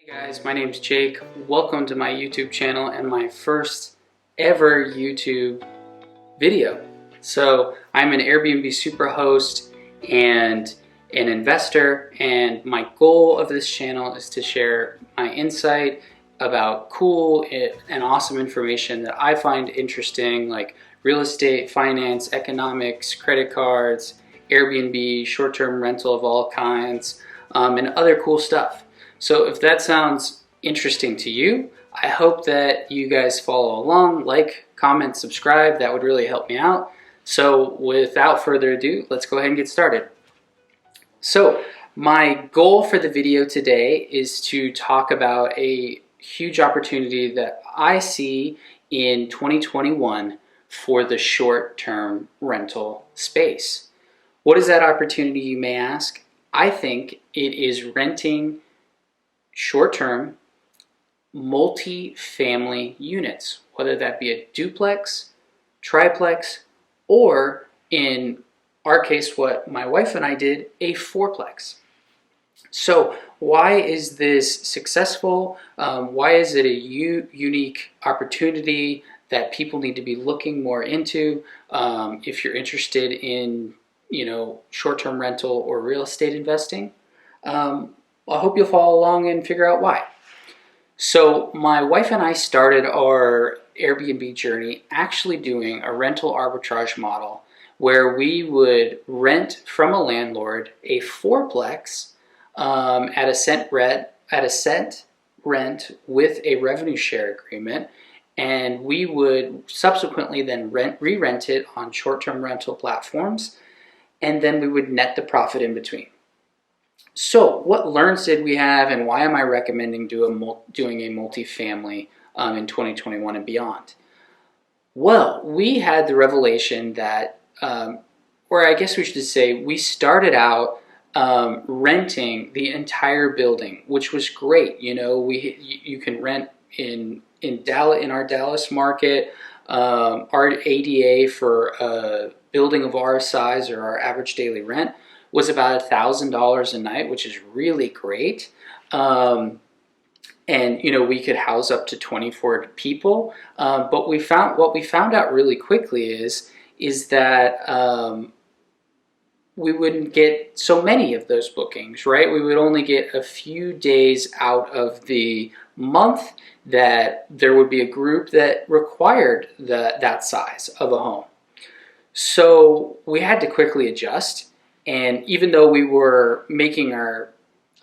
Hey guys, my name's Jake. Welcome to my YouTube channel and my first ever YouTube video. So I'm an Airbnb superhost and an investor, and my goal of this channel is to share my insight about cool and awesome information that I find interesting, like real estate, finance, economics, credit cards, Airbnb, short-term rental of all kinds, and other cool stuff. So if that sounds interesting to you, I hope that you guys follow along, like, comment, subscribe. That would really help me out. So without further ado, let's go ahead and get started. So my goal for the video today is to talk about a huge opportunity that I see in 2021 for the short-term rental space. What is that opportunity, you may ask? I think it is renting short-term multi-family units, whether that be a duplex, triplex, or in our case, what my wife and I did, a fourplex. So why is this successful? Why is it a unique opportunity that people need to be looking more into if you're interested in, short-term rental or real estate investing? I hope you'll follow along and figure out why. So my wife and I started our Airbnb journey actually doing a rental arbitrage model where we would rent from a landlord a fourplex at a set rent with a revenue share agreement, and we would subsequently then re-rent it on short-term rental platforms, and then we would net the profit in between. So what learns did we have, and why am I recommending doing a multifamily in 2021 and beyond? Well, we had the revelation that, or I guess we should say, we started out renting the entire building, which was great. You can rent in our Dallas market. Our ADA for a building of our size, or our average daily rent, was about $1,000 a night, which is really great. And we could house up to 24 people. But what we found out really quickly is that we wouldn't get so many of those bookings, right? We would only get a few days out of the month that there would be a group that required that size of a home. So we had to quickly adjust. And even though we were making our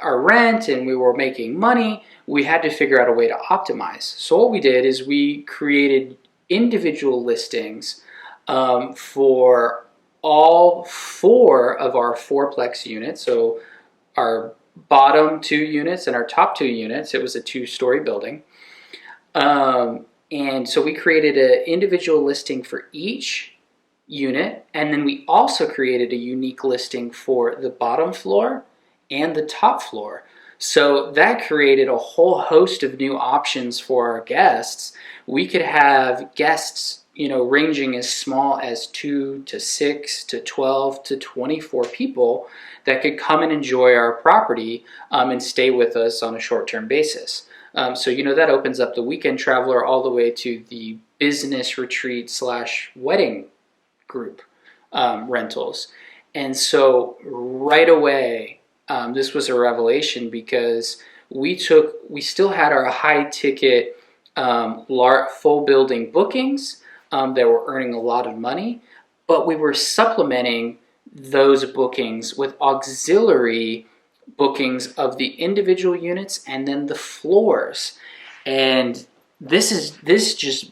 rent and we were making money, we had to figure out a way to optimize. So what we did is we created individual listings for all four of our fourplex units. So our bottom two units and our top two units, it was a two-story building. And so we created an individual listing for each unit, and then we also created a unique listing for the bottom floor and the top floor. So that created a whole host of new options for our guests. We could have guests, ranging as small as 2 to 6 to 12 to 24 people that could come and enjoy our property and stay with us on a short-term basis. So that opens up the weekend traveler all the way to the business retreat / wedding group rentals. And so right away, this was a revelation, because we still had our high ticket full building bookings that were earning a lot of money, but we were supplementing those bookings with auxiliary bookings of the individual units and then the floors. And this just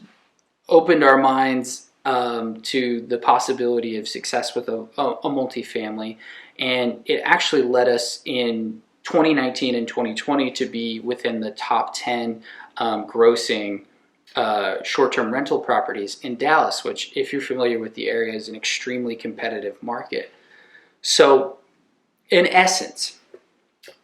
opened our minds to the possibility of success with a multifamily, and it actually led us in 2019 and 2020 to be within the top 10 grossing short-term rental properties in Dallas, which, if you're familiar with the area, is an extremely competitive market. So in essence,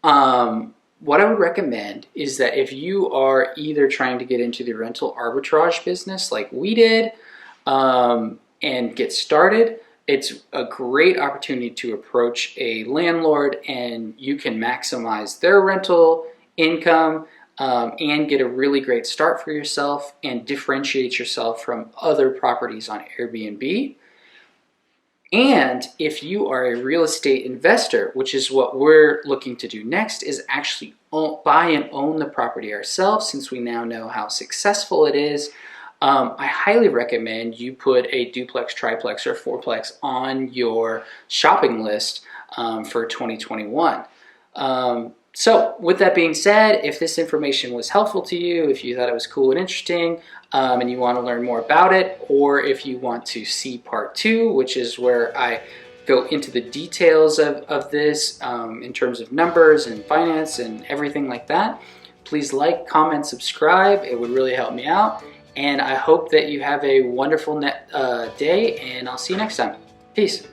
what I would recommend is that if you are either trying to get into the rental arbitrage business like we did, and get started, it's a great opportunity to approach a landlord, and you can maximize their rental income and get a really great start for yourself and differentiate yourself from other properties on Airbnb. And if you are a real estate investor, which is what we're looking to do next, is actually buy and own the property ourselves, since we now know how successful it is. I highly recommend you put a duplex, triplex, or fourplex on your shopping list for 2021. So with that being said, if this information was helpful to you, if you thought it was cool and interesting, and you want to learn more about it, or if you want to see part 2, which is where I go into the details of this in terms of numbers and finance and everything like that, please like, comment, subscribe. It would really help me out. And I hope that you have a wonderful day, and I'll see you next time. Peace.